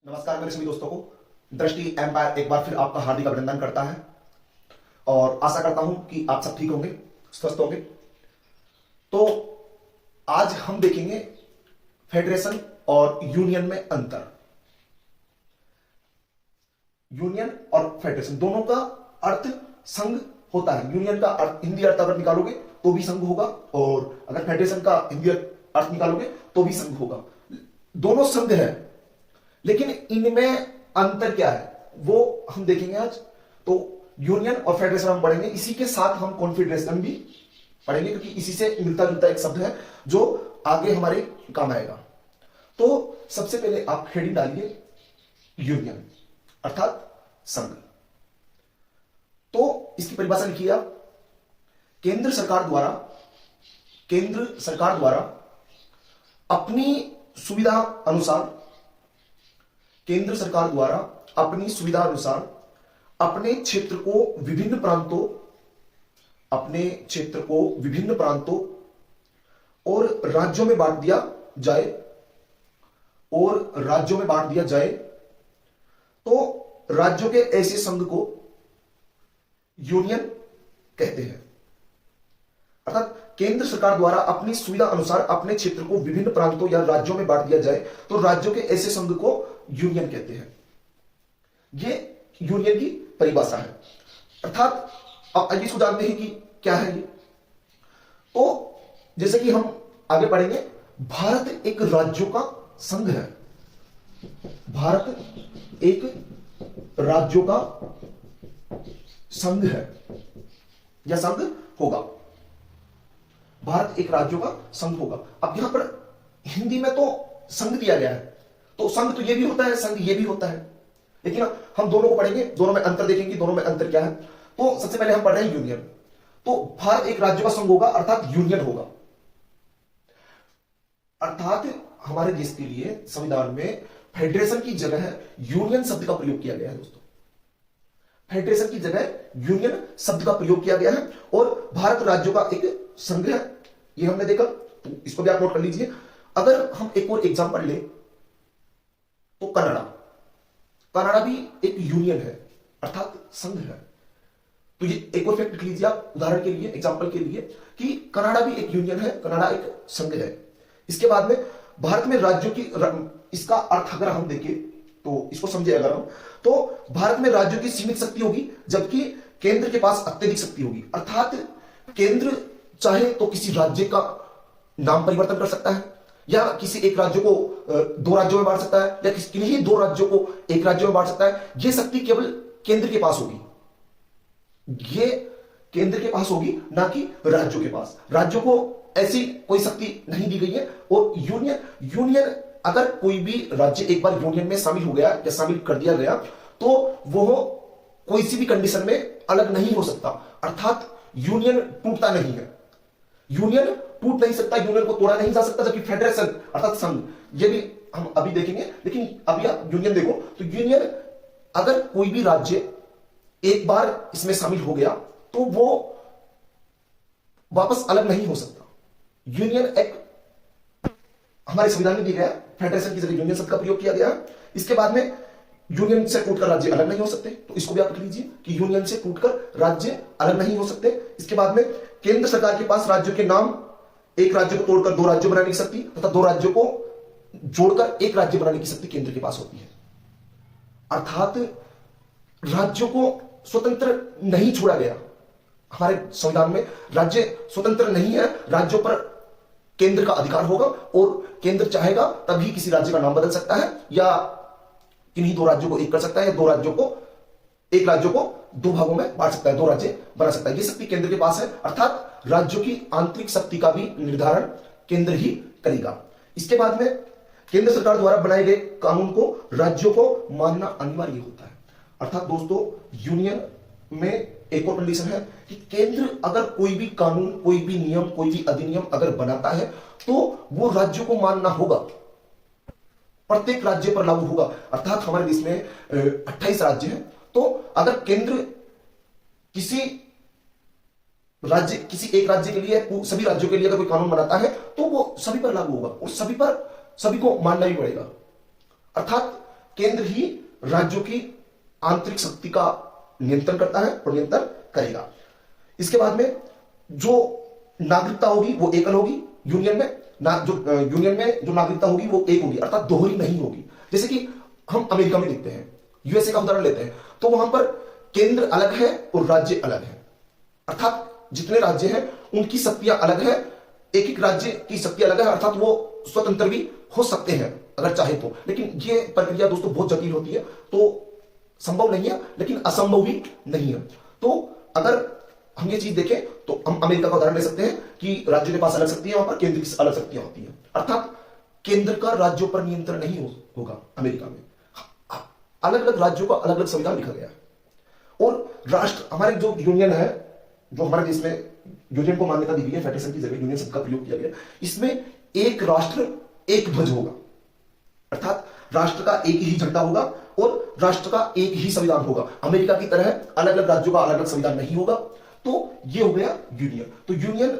नमस्कार मेरे सभी दोस्तों को। दृष्टि एम्पायर एक बार फिर आपका हार्दिक अभिनंदन करता है और आशा करता हूं कि आप सब ठीक होंगे, स्वस्थ होंगे। तो आज हम देखेंगे फेडरेशन और यूनियन में अंतर। यूनियन और फेडरेशन दोनों का अर्थ संघ होता है। यूनियन का अर्थ हिंदी अर्थ अगर निकालोगे तो भी संघ होगा, और अगर फेडरेशन का हिंदी अर्थ निकालोगे तो भी संघ होगा। दोनों संघ है, लेकिन इनमें अंतर क्या है वो हम देखेंगे आज। तो यूनियन और फेडरेशन हम पढ़ेंगे, इसी के साथ हम कॉन्फेडरेशन भी पढ़ेंगे, क्योंकि इसी से मिलता जुलता एक शब्द है जो आगे हमारे काम आएगा। तो सबसे पहले आप हेडिंग डालिए यूनियन अर्थात संघ। तो इसकी परिभाषा लिखिए आप। केंद्र सरकार द्वारा अपनी सुविधा अनुसार अपने क्षेत्र को विभिन्न प्रांतों और राज्यों में बांट दिया जाए तो राज्यों के ऐसे संघ को यूनियन कहते हैं। अर्थात केंद्र सरकार द्वारा अपनी सुविधा अनुसार अपने क्षेत्र को विभिन्न प्रांतों या राज्यों में बांट दिया जाए तो राज्यों के ऐसे संघ को यूनियन कहते हैं। ये यूनियन की परिभाषा है। अर्थात अब आइए इसको जानते हैं कि क्या है ये। तो जैसे कि हम आगे पढ़ेंगे, भारत एक राज्यों का संघ है। भारत एक राज्यों का संघ है या संघ होगा। भारत एक राज्यों का संघ होगा। अब यहां पर हिंदी में तो संघ दिया गया है, तो संघ तो ये भी होता है, संघ ये भी होता है, लेकिन हम दोनों को पढ़ेंगे, दोनों में अंतर देखेंगे, दोनों में अंतर क्या है। तो सबसे पहले हम पढ़ रहे हैं यूनियन। तो भारत एक राज्यों का संघ होगा अर्थात यूनियन होगा। अर्थात हमारे देश के लिए संविधान में फेडरेशन की जगह यूनियन शब्द का प्रयोग किया गया है। दोस्तों, फेडरेशन की जगह यूनियन शब्द का प्रयोग किया गया है और भारत राज्यों का एक संघ है, ये हमने देखा। तो इसको भी आप नोट कर लीजिए। अगर हम एक और एग्जांपल ले तो कनाडा भी एक यूनियन है अर्थात संघ है। तो ये एक और फैक्ट लिख लीजिए आप उदाहरण के लिए, एग्जांपल के लिए, कि कनाडा भी एक यूनियन है, कनाडा एक संघ है। इसके बाद में भारत में राज्यों की, इसका अर्थ अगर हम देखें तो इसको समझे अगर हम, तो भारत में राज्यों की सीमित शक्ति होगी जबकि केंद्र के पास अत्यधिक शक्ति होगी। अर्थात केंद्र चाहे तो किसी राज्य का नाम परिवर्तन कर सकता है, या किसी एक राज्य को दो राज्यों में बांट सकता है, या किन्हीं दो राज्यों को एक राज्य में बांट सकता है। यह शक्ति केवल केंद्र के पास होगी, ये केंद्र के पास होगी, ना कि राज्यों के पास। राज्यों को ऐसी कोई शक्ति नहीं दी गई है। और यूनियन अगर कोई भी राज्य एक बार यूनियन में शामिल हो गया या शामिल कर दिया गया तो वो कोई सी भी कंडीशन में अलग नहीं हो सकता। अर्थात यूनियन टूटता नहीं है, यूनियन टूट नहीं सकता, यूनियन को तोड़ा नहीं जा सकता। जबकि फेडरेशन अर्थात संघ, ये भी हम अभी देखेंगे, लेकिन अभी आप यूनियन देखो। तो यूनियन अगर कोई भी राज्य एक बार इसमें शामिल हो गया तो वो वापस अलग नहीं हो सकता। यूनियन एक हमारे संविधान में दिया गया, फेडरेशन की जगह यूनियन शब्द का प्रयोग किया गया। इसके बाद में यूनियन से टूटकर राज्य अलग नहीं हो सकते, तो इसको भी आप लिख लीजिए कि यूनियन से टूटकर राज्य अलग नहीं हो सकते। इसके बाद में केंद्र सरकार के पास राज्यों के नाम, एक राज्य को तोड़कर दो राज्य बनाने की शक्ति तथा दो राज्यों को जोड़कर एक राज्य बनाने की शक्ति केंद्र के पास होती है। अर्थात राज्यों को स्वतंत्र नहीं छोड़ा गया। हमारे संविधान में राज्य स्वतंत्र नहीं है, राज्यों पर केंद्र का अधिकार होगा और केंद्र चाहेगा तभी किसी राज्य का नाम बदल सकता है, या किन्हीं दो राज्यों को एक कर सकता है, या एक राज्यों को दो भागों में बांट सकता है, दो राज्य बना सकता है। ये शक्ति केंद्र के पास है। अर्थात राज्यों की आंतरिक शक्ति का भी निर्धारण केंद्र ही करेगा। इसके बाद में केंद्र सरकार द्वारा बनाए गए कानून को राज्यों को मानना अनिवार्य होता है। अर्थात दोस्तों, यूनियन में एक और कंडीशन है कि केंद्र अगर कोई भी कानून, कोई भी नियम, कोई भी अधिनियम अगर बनाता है तो वो राज्यों को मानना होगा, प्रत्येक राज्य पर लागू होगा। अर्थात हमारे देश में 28 राज्य हैं, तो अगर केंद्र किसी किसी एक राज्य के लिए, सभी राज्यों के लिए अगर कोई कानून बनाता है तो वो सभी पर लागू होगा और सभी को मानना ही पड़ेगा। अर्थात केंद्र ही राज्यों की आंतरिक शक्ति का नियंत्रण करता है और नियंत्रण करेगा। इसके बाद में जो नागरिकता होगी वो एकल होगी, यूनियन में यूनियन में जो नागरिकता होगी वो एक होगी, अर्थात दोहरी नहीं होगी। जैसे कि हम अमेरिका में देखते हैं, यूएसए का उदाहरण लेते हैं, तो वहां पर केंद्र अलग है और राज्य अलग है, अर्थात जितने राज्य हैं उनकी शक्तियां अलग है, एक एक राज्य की शक्ति अलग है, अर्थात वो स्वतंत्र भी हो सकते हैं अगर चाहे तो। लेकिन ये प्रक्रिया दोस्तों बहुत जटिल होती है, तो संभव नहीं है लेकिन असंभव भी नहीं है। तो अगर हम ये चीज देखें तो हम अमेरिका का उदाहरण ले सकते हैं कि राज्यों के पास अलग शक्तियां, वहां पर केंद्र की अलग शक्तियां होती हैं, अर्थात केंद्र का राज्यों पर नियंत्रण नहीं होगा अमेरिका में। अलग अलग राज्यों का अलग अलग संविधान लिखा गया है और राष्ट्र, हमारे जो यूनियन है, जो हमारे देश में यूनियन को मान्यता दी गई है, फेडरेशन की जगह यूनियन शब्द का प्रयोग किया गया, इसमें एक राष्ट्र एक ध्वज होगा, अर्थात राष्ट्र का एक ही झंडा होगा और राष्ट्र का एक ही संविधान होगा। अमेरिका की तरह अलग अलग राज्यों का अलग अलग संविधान नहीं होगा। तो ये हो गया यूनियन। तो यूनियन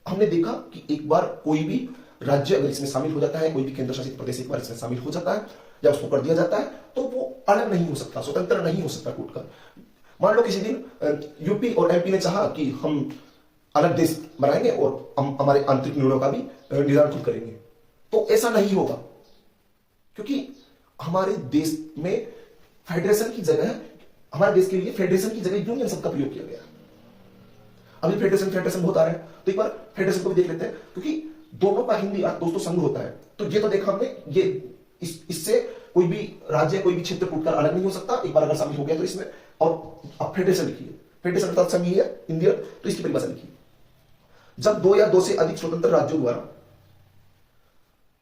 हमने देखा कि एक बार कोई भी राज्य अगर इसमें शामिल हो जाता है, कोई भी केंद्र शासित प्रदेश एक बार इसमें शामिल हो जाता है या उसको कर दिया जाता है, तो वो अलग नहीं हो सकता, स्वतंत्र नहीं हो सकता टूटकर। मान लो किसी दिन यूपी और एमपी ने चाहा कि हम अलग देश बनाएंगे और हम हमारे आंतरिक निर्णयों का भी निर्धारण खुद करेंगे, तो ऐसा नहीं होगा, क्योंकि हमारे देश में फेडरेशन की जगह, हमारे देश के लिए फेडरेशन की जगह यूनियन शब्द का प्रयोग किया गया। अभी फेडरेशन बहुत आ रहे हैं, तो एक बार फेडरेशन को भी देख लेते हैं, क्योंकि दोनों का हिंदी अर्थ दोस्तों संघ होता है। तो ये तो देखा हमने, ये इससे कोई भी राज्य, कोई भी क्षेत्र टूटकर अलग नहीं हो सकता, एक बार अगर शामिल हो गया तो इसमें। और अब फेडरेशन लिखिए, फेडरेशन अर्थात संघ ही है, इंडियन, तो इसकी परिभाषा लिखिए। जब दो या दो से अधिक स्वतंत्र राज्यों द्वारा,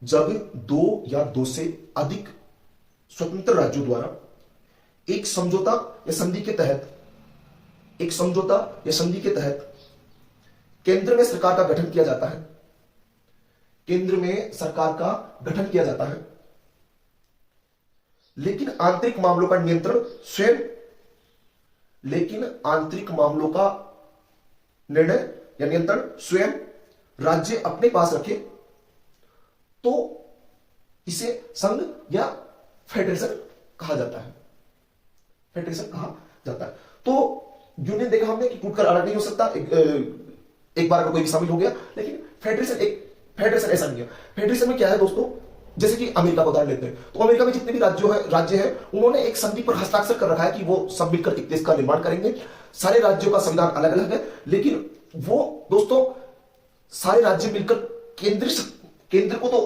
जब दो या दो से अधिक स्वतंत्र राज्यों द्वारा एक समझौता या संधि के तहत, एक समझौता या संधि के तहत केंद्र में सरकार का गठन किया जाता है, केंद्र में सरकार का गठन किया जाता है, लेकिन आंतरिक मामलों का नियंत्रण स्वयं, लेकिन आंतरिक मामलों का निर्णय या नियंत्रण स्वयं राज्य अपने पास रखे, तो इसे संघ या फेडरेशन कहा जाता है, फेडरेशन कहा जाता है। तो यूनियन देखा हमने कि टूटकर अलग नहीं हो सकता, एक बार अगर कोई भी शामिल हो गया, लेकिन फेडरेशन ऐसा नहीं है। फेडरेशन में क्या है दोस्तों, जैसे कि अमेरिका का उदाहरण लेते हैं, तो अमेरिका में जितने भी राज्य हैं उन्होंने एक संधि पर हस्ताक्षर कर रखा है कि वो सब मिलकर एक देश का निर्माण करेंगे। सारे राज्यों का संविधान अलग अलग है, लेकिन वो दोस्तों सारे राज्य मिलकर केंद्र को, तो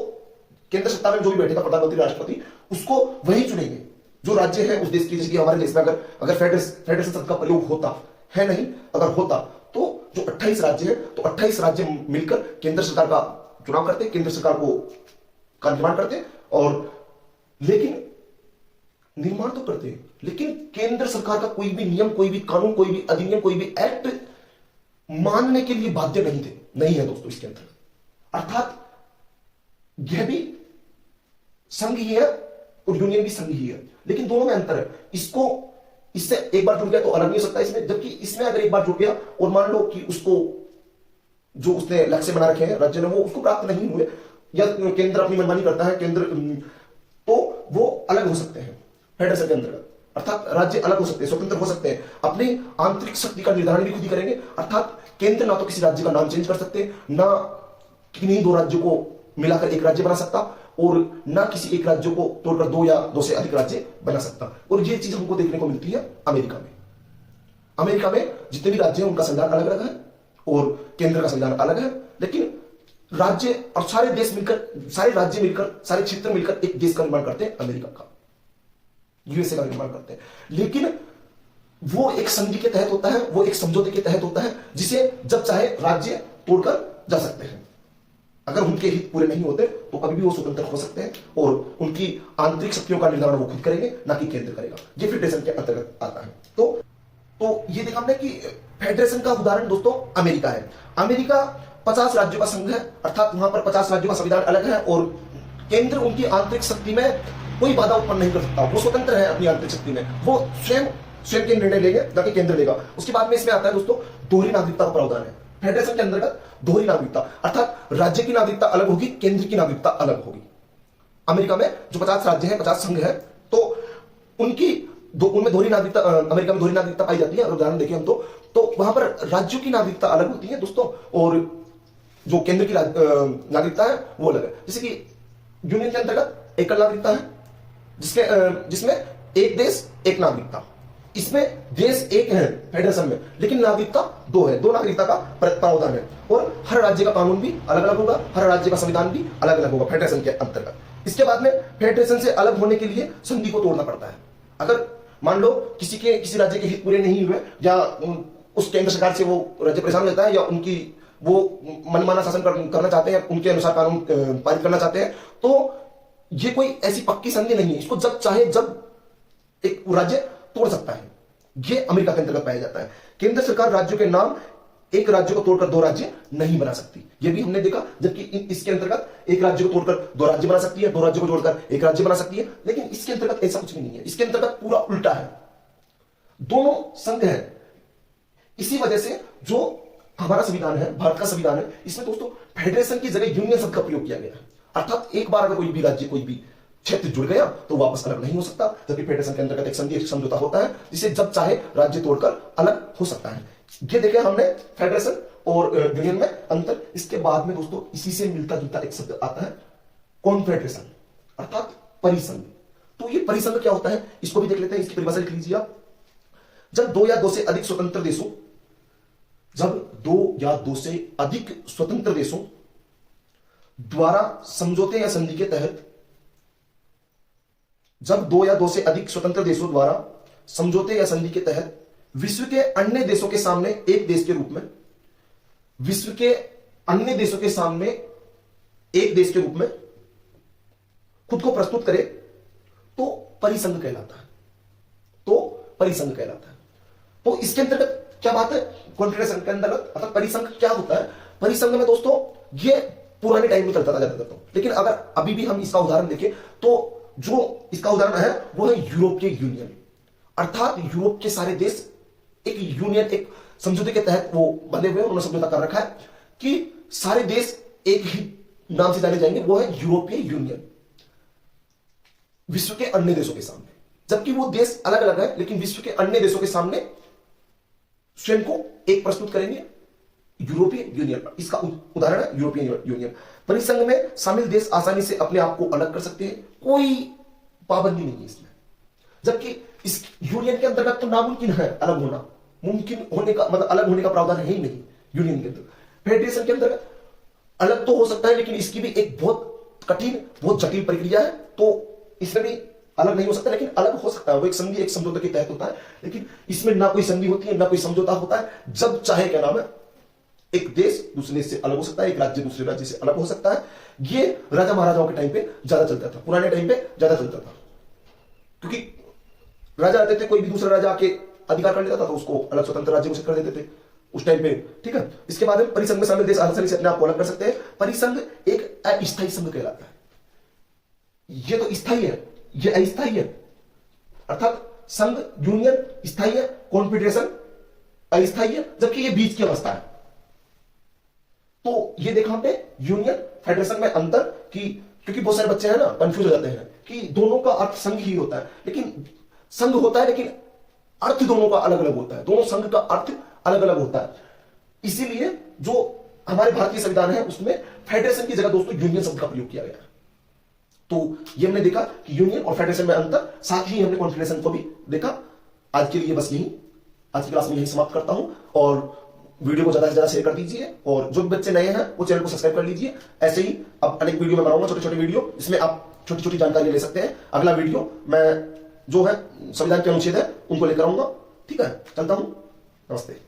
केंद्र सत्ता में जो भी बैठेगा, प्रधानमंत्री, राष्ट्रपति, उसको वही चुनेंगे जो राज्य है उस देश की। जैसे कि हमारे देश में अगर फेडरेशन शब्द का प्रयोग होता है, नहीं, अगर होता तो जो 28 राज्य है, तो 28 राज्य मिलकर केंद्र सरकार का चुनाव करते, केंद्र सरकार का निर्माण करते, और लेकिन निर्माण तो करते हैं, लेकिन केंद्र सरकार का कोई भी नियम, कोई भी कानून, कोई भी अधिनियम, कोई भी एक्ट मानने के लिए बाध्य नहीं है दोस्तों इसके अंदर। अर्थात यह भी संघ ही है और यूनियन भी संघ ही है, लेकिन दोनों में अंतर है। इससे एक बार जुड़ गया तो अलग नहीं हो सकता इसमें, जबकि इसमें अगर एक बार जुड़ गया और मान लो कि उसको जो उसने लक्ष्य बना रखे हैं राज्य ने, वो उसको प्राप्त नहीं हुए, या केंद्र अपनी मनमानी करता है, तो वो अलग हो सकते हैं फेडरेशन के अंतर्गत। अर्थात राज्य अलग हो सकते हैं, स्वतंत्र हो सकते हैं, अपनी आंतरिक शक्ति का निर्धारण भी खुद ही करेंगे। अर्थात केंद्र ना तो किसी राज्य का नाम चेंज कर सकते, ना किन्हीं दो राज्यों को मिलाकर एक राज्य बना सकता, और ना किसी एक राज्य को तोड़कर दो या दो से अधिक राज्य बना सकता। और ये चीज हमको देखने को मिलती है अमेरिका में। अमेरिका में जितने भी राज्य हैं उनका संविधान अलग अलग है और केंद्र का संविधान अलग है, लेकिन राज्य और सारे देश मिलकर, सारे राज्य मिलकर, सारे क्षेत्र मिलकर एक देश का निर्माण करते हैं, अमेरिका का, यूएसए का निर्माण करते हैं। लेकिन वो एक संधि के तहत होता है, वो एक समझौते के तहत होता है, जिसे जब चाहे राज्य तोड़कर जा सकते हैं। अगर उनके हित पूरे नहीं होते तो कभी भी वो स्वतंत्र हो सकते हैं और उनकी आंतरिक शक्तियों का निर्धारण वो खुद करेंगे, ना कि केंद्र करेगा। ये फेडरेशन के अंतर्गत आता है। तो ये देखा हमने कि फेडरेशन का उदाहरण दोस्तों अमेरिका है। अमेरिका 50 राज्यों का संघ है, अर्थात वहां पर 50 राज्यों का संविधान अलग है और केंद्र उनकी आंतरिक शक्ति में कोई बाधा उत्पन्न नहीं कर सकता। वो स्वतंत्र है अपनी आंतरिक शक्ति में, वो स्वयं के निर्णय लेंगे, ना कि केंद्र लेगा। उसके बाद में इसमें आता है दोस्तों दोहरी नागरिकता का प्रावधान है फेडरेशन के अंतर्गत। दोहरी नागरिकता अर्थात राज्य की नागरिकता अलग होगी, केंद्र की नागरिकता अलग होगी। अमेरिका में जो 50 राज्य हैं, 50 संघ है, तो उनकी उनमें दोहरी नागरिकता, अमेरिका में दोहरी नागरिकता पाई जाती है। अगर उदाहरण देखें हम तो वहां पर राज्यों की नागरिकता अलग होती है दोस्तों, और जो केंद्र की नागरिकता है वो अलग है। जैसे कि यूनियन के अंतर्गत एकल नागरिकता है, जिसमें एक देश एक नागरिकता। इसमें देश एक है फेडरेशन में, लेकिन नागरिकता दो है, दो नागरिकता का प्रावधान है, और हर राज्य का कानून भी अलग अलग होगा, हर राज्य का संविधान भी अलग अलग होगा फेडरेशन के अंतर्गत। इसके बाद में फेडरेशन से अलग होने के लिए संधि को तोड़ना पड़ता है। अगर मान लो किसी राज्य के हित पूरे नहीं हुए, या उस केंद्र सरकार से वो राज्य परेशान रहता है, या उनकी वो मनमाना शासन करना चाहते हैं, उनके अनुसार कानून पारित करना चाहते हैं, तो ये कोई ऐसी पक्की संधि नहीं है। इसको जब चाहे जब एक राज्य तोड़ सकता है। ये अमेरिका के अंतर्गत पाया जाता है। केंद्र सरकार राज्यों के नाम एक राज्य को तोड़कर दो राज्य नहीं बना सकती, ये भी हमने देखा। जबकि इसके अंतर्गत एक राज्य को तोड़कर दो राज्य बना सकती है, दो राज्य को जोड़कर एक राज्य बना सकती है, लेकिन इसके अंतर्गत ऐसा कुछ भी नहीं है। इसके अंतर्गत पूरा उल्टा है, दोनों संघ है। इसी वजह से जो हमारा संविधान है, भारत का संविधान है, इसमें दोस्तों फेडरेशन की जगह यूनियन शब्द का प्रयोग किया गया है। अर्थात एक बार अगर कोई भी राज्य, कोई भी क्षेत्र जुड़ गया तो वापस अलग नहीं हो सकता। जबकि फेडरेशन के अंतर्गत एक संधि, एक समझौता होता है, जिसे जब चाहे राज्य तोड़कर अलग हो सकता है। ये देखे हमने फेडरेशन और यूनियन में अंतर। इसके बाद में दोस्तों इसी से मिलता जुलता एक शब्द आता है कॉन्फेडरेशन, अर्थात परिसंघ। तो ये परिसंघ क्या होता है, इसको भी देख लेते हैं। इसकी परिभाषा लिख लीजिए आप। जब दो या दो से अधिक स्वतंत्र देशों द्वारा समझौते या संधि के तहत, जब दो या दो से अधिक स्वतंत्र देशों द्वारा समझौते या संधि के तहत विश्व के अन्य देशों के सामने एक देश के रूप में, विश्व के अन्य देशों के सामने एक देश के रूप में खुद को प्रस्तुत करे, तो परिसंघ कहलाता है। तो परिसंघ कहलाता है। तो इसके अंतर्गत क्या बात है, कॉन्फेडरेशन के अंतर्गत अर्थात परिसंघ क्या होता है। परिसंघ में दोस्तों ये पुराने टाइम में चलता था ज्यादातर, लेकिन अगर अभी भी हम इसका उदाहरण देखें तो जो इसका उदाहरण है वो है यूरोपीय यूनियन। अर्थात यूरोप के सारे देश एक यूनियन, एक समझौते के तहत वो बंधे हुए, उन्होंने समझौता कर रखा है कि सारे देश एक ही नाम से जाने जाएंगे, वो है यूरोपीय यूनियन। विश्व के अन्य देशों के सामने, जबकि वो देश अलग अलग है, लेकिन विश्व के अन्य देशों के सामने स्वयं को एक प्रस्तुत करेंगे, यूरोपीय यूनियन। इसका उदाहरण है यूरोपीय यूनियन। परिसंघ में शामिल देश आसानी से अपने आप को अलग कर सकते हैं, कोई पाबंदी नहीं है इसमें। जबकि इस यूनियन के अंतर्गत तो नामुमकिन है अलग होना, मुमकिन होने का मतलब अलग होने का प्रावधान है ही नहीं यूनियन के अंदर। फेडरेशन के अंतर्गत अलग तो हो सकता है, लेकिन इसकी भी एक बहुत कठिन, बहुत जटिल प्रक्रिया है, तो इसमें भी अलग नहीं हो सकता, लेकिन अलग हो सकता है। वो एक संधि, एक समझौते के तहत होता है, लेकिन इसमें ना कोई संधि होती है, ना कोई समझौता होता है। जब चाहे क्या नाम है, एक देश दूसरे देश से अलग हो सकता है, एक राज्य दूसरे राज्य से अलग हो सकता है। ये राजा महाराजाओं के टाइम पे ज्यादा चलता था, पुराने टाइम पे ज्यादा चलता था, क्योंकि राजा आते थे, कोई भी दूसरा राजा आके अधिकार कर लेता था तो उसको अलग स्वतंत्र राज्य घोषित कर देते थे उस टाइम पे, ठीक है। इसके बाद में परिसंघ में शामिल देश आसानी से अपने आप को अलग कर सकते हैं। परिसंघ एक अस्थायी संघ कहलाता है। ये तो स्थायी है, ये अस्थायी है। अर्थात संघ, यूनियन स्थायी है, कॉन्फेडरेशन अस्थायी है, जबकि ये बीच की अवस्था है। तो ये देखा हमने यूनियन फेडरेशन में अंतर की, क्योंकि बहुत सारे बच्चे हैं ना कंफ्यूज हो जाते हैं कि दोनों का अर्थ संघ ही होता है, लेकिन संघ होता है, लेकिन अर्थ दोनों का अलग अलग होता है। दोनों संघ का अर्थ अलग अलग होता है। इसीलिए जो हमारे भारतीय संविधान है उसमें फेडरेशन की जगह दोस्तों यूनियन शब्द का प्रयोग किया गया है। तो ये हमने देखा कि यूनियन और फेडरेशन में अंतर, साथ ही हमने कॉन्फेडरेशन को भी देखा। आज के लिए बस यही, आज की क्लास में यही समाप्त करता हूं, और वीडियो को ज्यादा से ज्यादा शेयर कर दीजिए, और जो भी बच्चे नए हैं वो चैनल को सब्सक्राइब कर लीजिए। ऐसे ही अब अनेक वीडियो में बनाऊंगा, छोटे छोटे वीडियो, जिसमें आप छोटी छोटी जानकारी ले सकते हैं। अगला वीडियो मैं जो है संविधान के अनुच्छेद है उनको लेकर आऊंगा। ठीक है, चलता हूं, नमस्ते।